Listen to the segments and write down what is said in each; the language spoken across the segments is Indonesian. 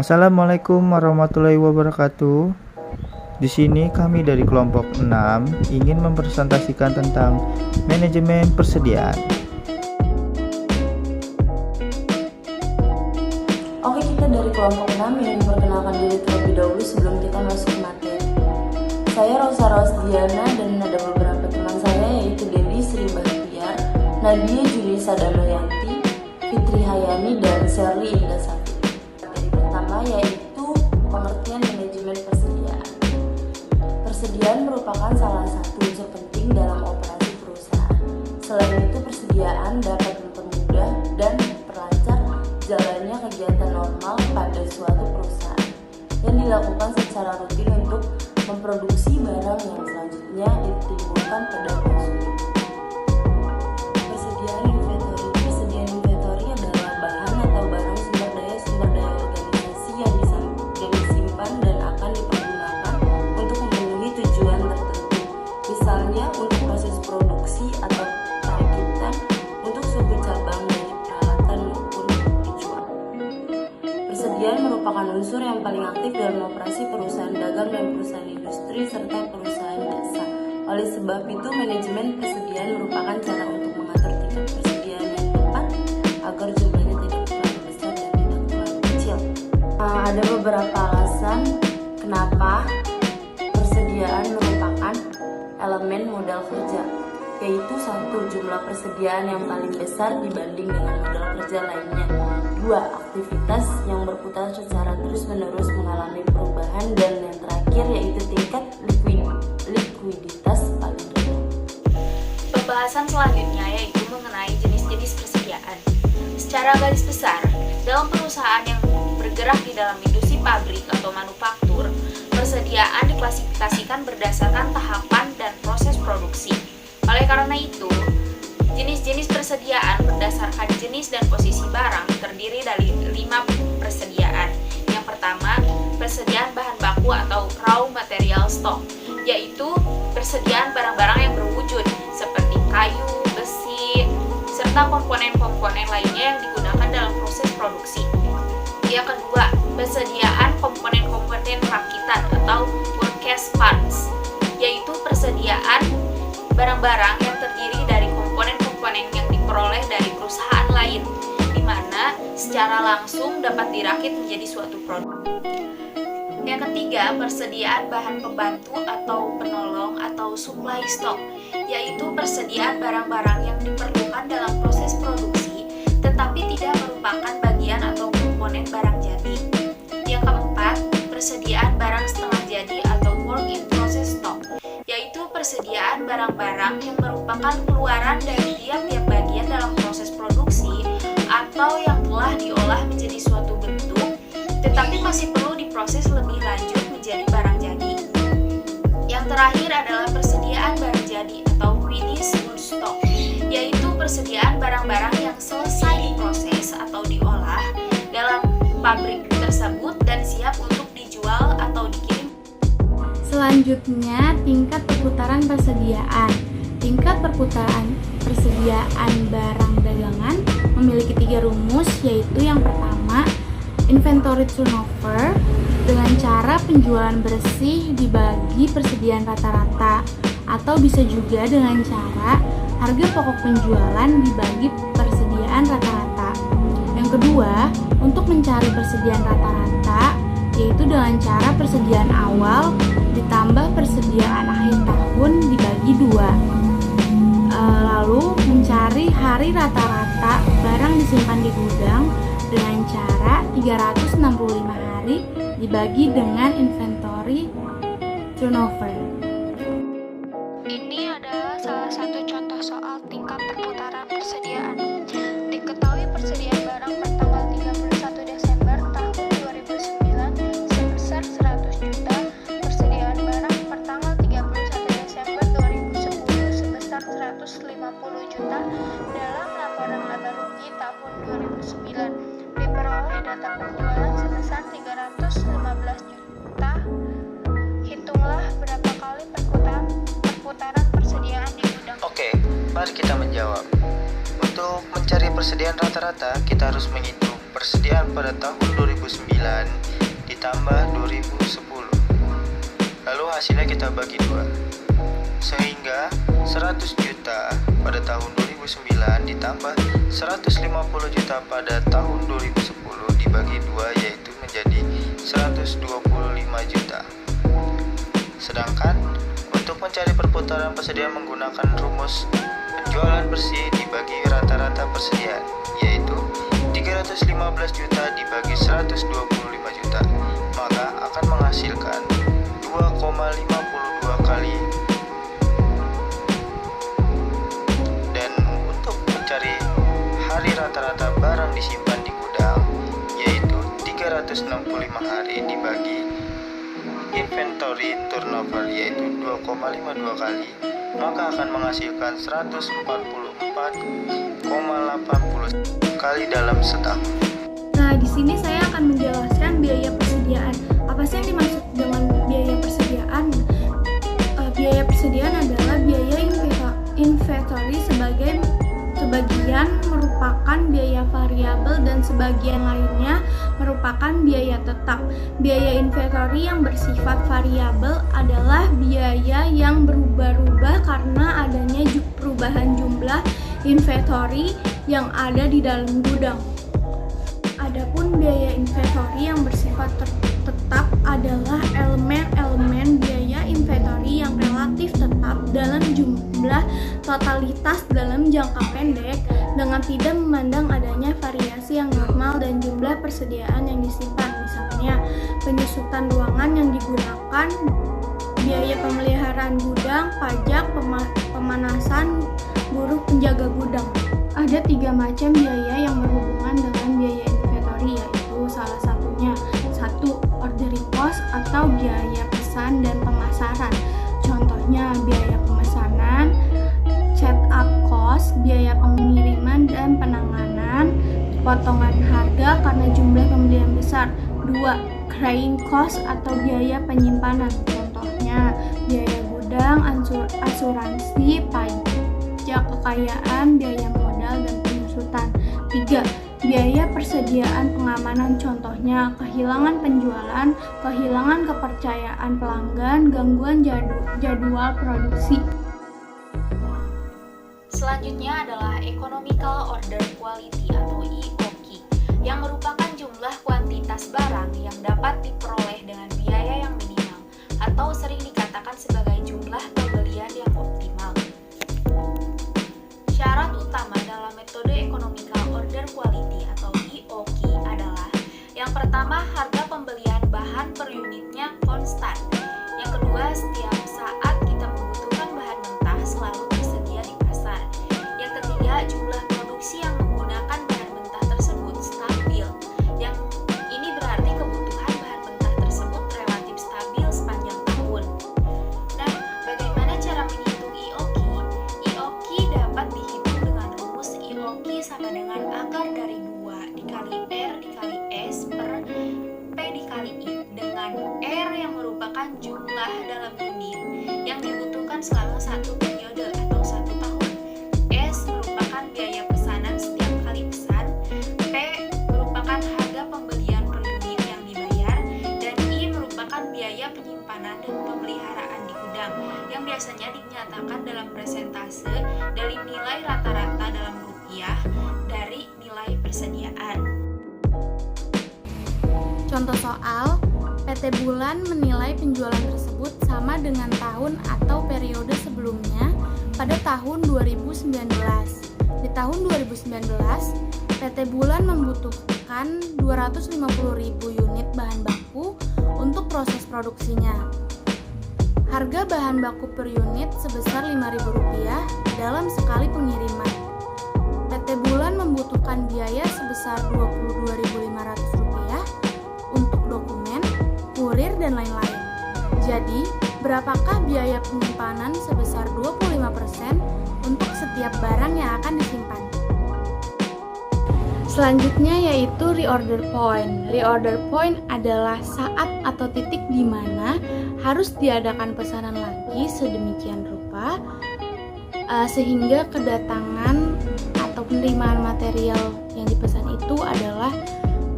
Assalamualaikum warahmatullahi wabarakatuh. Di sini kami dari kelompok 6 ingin mempresentasikan tentang manajemen persediaan. Oke, kita dari kelompok 6 ingin memperkenalkan diri terlebih dahulu sebelum kita masuk materi. Saya Rosa Rosdiana dan ada beberapa teman saya yaitu Dewi Sri Bahtiar, Nadia Julisa Damayanti, Fitri Hayani, dan Sherly Indasati. Materi pertama yaitu pengertian manajemen persediaan. Persediaan merupakan salah satu unsur penting dalam operasi perusahaan. Selain itu, persediaan dapat mempermudah dan memperlancar jalannya kegiatan normal pada suatu perusahaan yang dilakukan secara rutin untuk memproduksi barang yang selanjutnya ditimbulkan pada konsumen. Persediaan inventory adalah bahan atau barang sumber daya organisasi yang disimpan dan akan dipergunakan untuk memenuhi tujuan tertentu, misalnya untuk proses produksi atau perakitan untuk suku cabang dari peralatan maupun dijual. Persediaan merupakan unsur yang paling aktif dalam operasi perusahaan dagang dan perusahaan industri serta perusahaan jasa. Oleh sebab itu, manajemen persediaan merupakan cara untuk mengatur tingkat persediaan yang tepat agar jumlahnya tidak terlalu besar dan tidak terlalu kecil. Ada beberapa alasan kenapa persediaan merupakan elemen modal kerja, yaitu 1. Jumlah persediaan yang paling besar dibanding dengan modal kerja lainnya. 2. Aktivitas yang berputar secara terus-menerus mengalami perubahan, dan yang terakhir yaitu tingkat likuiditas paling rendah. Pembahasan selanjutnya yaitu mengenai jenis-jenis persediaan. Secara garis besar, dalam perusahaan yang bergerak di dalam industri pabrik atau manufaktur, persediaan diklasifikasikan berdasarkan tahapan dan proses produksi. Oleh karena itu, jenis-jenis persediaan berdasarkan jenis dan posisi barang terdiri dari 5 persediaan. Yang pertama, persediaan bahan baku atau raw material stock, yaitu persediaan barang-barang yang berwujud seperti kayu, besi, serta komponen-komponen lainnya yang digunakan dalam proses produksi. Yang kedua, persediaan komponen-komponen rakitan atau work-case parts, yaitu persediaan barang-barang yang terdiri dari komponen-komponen yang diperoleh dari perusahaan lain, di mana secara langsung dapat dirakit menjadi suatu produk. Yang ketiga, persediaan bahan pembantu atau penolong atau supply stock, yaitu persediaan barang-barang yang diperlukan dalam proses produksi, tetapi tidak merupakan bagian atau komponen barang jadi. Yang keempat, persediaan barang setengah jadi atau work in process stock, yaitu persediaan barang-barang yang merupakan keluaran dari tiap-tiap bagian dalam proses produksi atau yang telah diolah menjadi suatu bentuk, tetapi masih perlu diproses lebih lanjut menjadi barang jadi. Yang terakhir adalah persediaan barang jadi atau finished goods stock, yaitu persediaan barang-barang yang selesai diproses atau diolah dalam pabrik tersebut dan siap untuk dijual atau dikirim. Selanjutnya, tingkat perputaran persediaan. Tingkat perputaran persediaan barang dagangan memiliki 3 rumus, yaitu yang pertama, inventory turnover, dengan cara penjualan bersih dibagi persediaan rata-rata, atau bisa juga dengan cara harga pokok penjualan dibagi persediaan rata-rata. Yang kedua, untuk mencari persediaan rata-rata, yaitu dengan cara persediaan awal ditambah persediaan akhir tahun dibagi 2. Lalu mencari hari rata-rata barang disimpan di gudang dengan cara 365 hari dibagi dengan inventory turnover. Ini adalah salah satu contoh soal tingkat perputaran persediaan. Diketahui persediaan barang per tanggal 31 Desember tahun 2009 sebesar 100 juta, persediaan barang per tanggal 31 Desember 2010 sebesar 150 juta. Dalam laporan laba rugi tahun 2009 diperoleh data penjualan sebesar 315 juta. Hitunglah berapa kali perputaran persediaan di gudang. Oke, mari kita menjawab. Untuk mencari persediaan rata-rata, kita harus menghitung persediaan pada tahun 2009 ditambah 2010. Lalu hasilnya kita bagi 2. Sehingga 100 juta pada tahun 2009 ditambah 150 juta pada tahun 2010 dibagi 2 yaitu menjadi 125 juta. Sedangkan untuk mencari perputaran persediaan menggunakan rumus penjualan bersih dibagi rata-rata persediaan yaitu 315 juta dibagi 125 juta, maka akan menghasilkan 2,52 kali. Dan untuk mencari hari rata-rata barang disimpan di gudang yaitu 365 hari dibagi inventory turnover yaitu 2,52 kali, maka akan menghasilkan 144,80 kali dalam setahun. Nah, di sini saya akan menjelaskan biaya persediaan. Apa sih yang dimaksud dengan biaya persediaan? Biaya persediaan adalah biaya inventory sebagian merupakan biaya variabel dan sebagian lainnya merupakan biaya tetap. Biaya inventory yang bersifat variabel adalah biaya yang berubah-ubah karena adanya perubahan jumlah inventory yang ada di dalam gudang. Adapun biaya inventory yang bersifat tetap adalah elemen-elemen biaya inventory yang relatif tetap dalam jumlah totalitas dalam jangka pendek dengan tidak memandang adanya variasi yang normal dan jumlah persediaan yang disimpan. Misalnya, penyusutan ruangan yang digunakan, biaya pemeliharaan gudang, pajak, pemanasan, buruh penjaga gudang. Ada 3 macam biaya yang berhubungan dengan biaya inventory, yaitu salah satunya 1. Ordering cost atau biaya pesan dan pemasaran. Contohnya biaya pemesanan, setup cost, biaya pengiriman dan penanganan, potongan harga karena jumlah pembelian besar. 2. Carrying cost atau biaya penyimpanan. Contohnya biaya gudang, asuransi, pajak kekayaan, biaya modal dan penyusutan. 3. Biaya persediaan pengamanan, contohnya kehilangan penjualan, kehilangan kepercayaan pelanggan, gangguan jadwal produksi. Selanjutnya adalah Economical Order Quality atau EOQ, yang merupakan jumlah kuantitas barang yang dapat diperoleh dengan biaya yang minimal atau sering dikatakan sebagai jumlah pembelian yang optimal. Syarat utama dalam metode Economical Order Quality atau EOQ adalah yang pertama, harga pembelian bahan per unitnya konstan. Yang kedua, setiap saat kita membutuhkan bahan mentah selalu tersedia di pasar. Yang ketiga, jumlah produksi yang menggunakan bahan mentah tersebut stabil. Yang ini berarti kebutuhan bahan mentah tersebut relatif stabil sepanjang tahun. Nah, bagaimana cara menghitung EOQ? EOQ dapat dihitung dengan rumus EOQ sama dengan akar dari 2 dikali R dikali S per P dikali I, dengan R yang merupakan jumlah dalam unit yang dibutuhkan selama 1 periode atau 1 tahun. S merupakan biaya pesanan setiap kali pesan, P merupakan harga pembelian per unit yang dibayar, dan I merupakan biaya penyimpanan dan pemeliharaan di gudang yang biasanya dinyatakan dalam persentase dari nilai rata-rata dalam rupiah dari nilai persediaan. Contoh soal, PT Bulan menilai penjualan tersebut sama dengan tahun atau periode sebelumnya pada tahun 2019. Di tahun 2019, PT Bulan membutuhkan 250.000 unit bahan baku untuk proses produksinya. Harga bahan baku per unit sebesar Rp5.000 dalam sekali pengiriman. PT Bulan membutuhkan biaya sebesar Rp22.500 untuk dokumen, kurir, dan lain-lain. Jadi, berapakah biaya penyimpanan sebesar 25% untuk setiap barang yang akan disimpan? Selanjutnya yaitu reorder point. Reorder point adalah saat atau titik di mana harus diadakan pesanan lagi sedemikian rupa sehingga kedatangan atau penerimaan material yang dipesan itu adalah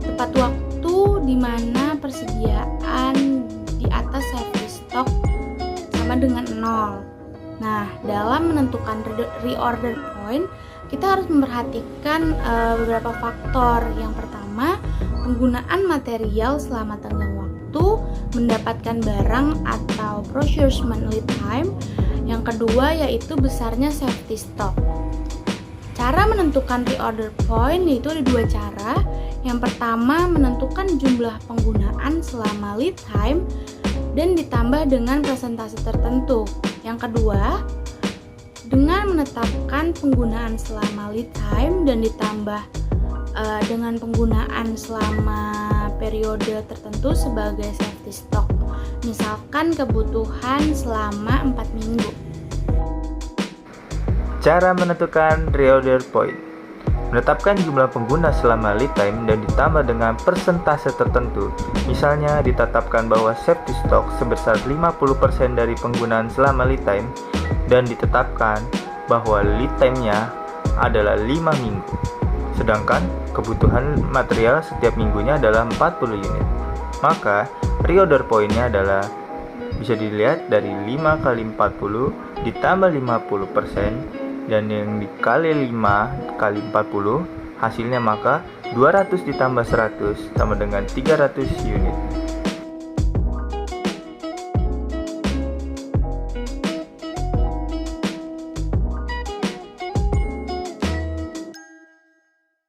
tepat waktu itu di mana persediaan di atas safety stock sama dengan 0. Nah, dalam menentukan reorder point, kita harus memperhatikan beberapa faktor. Yang pertama, penggunaan material selama tenggang waktu, mendapatkan barang atau procurement lead time. Yang kedua yaitu besarnya safety stock. Cara menentukan reorder point yaitu ada dua cara. Yang pertama, menentukan jumlah penggunaan selama lead time dan ditambah dengan presentasi tertentu. Yang kedua, dengan menetapkan penggunaan selama lead time dan ditambah dengan penggunaan selama periode tertentu sebagai safety stock. Misalkan kebutuhan selama 4 minggu. Cara menentukan reorder point. Menetapkan jumlah pengguna selama lead time dan ditambah dengan persentase tertentu. Misalnya ditetapkan bahwa safety stock sebesar 50% dari penggunaan selama lead time dan ditetapkan bahwa lead time-nya adalah 5 minggu. Sedangkan kebutuhan material setiap minggunya adalah 40 unit. Maka reorder point-nya adalah bisa dilihat dari 5 kali 40 ditambah 50% dan yang dikali 5 kali 40 hasilnya maka 200 ditambah 100 sama dengan 300 unit.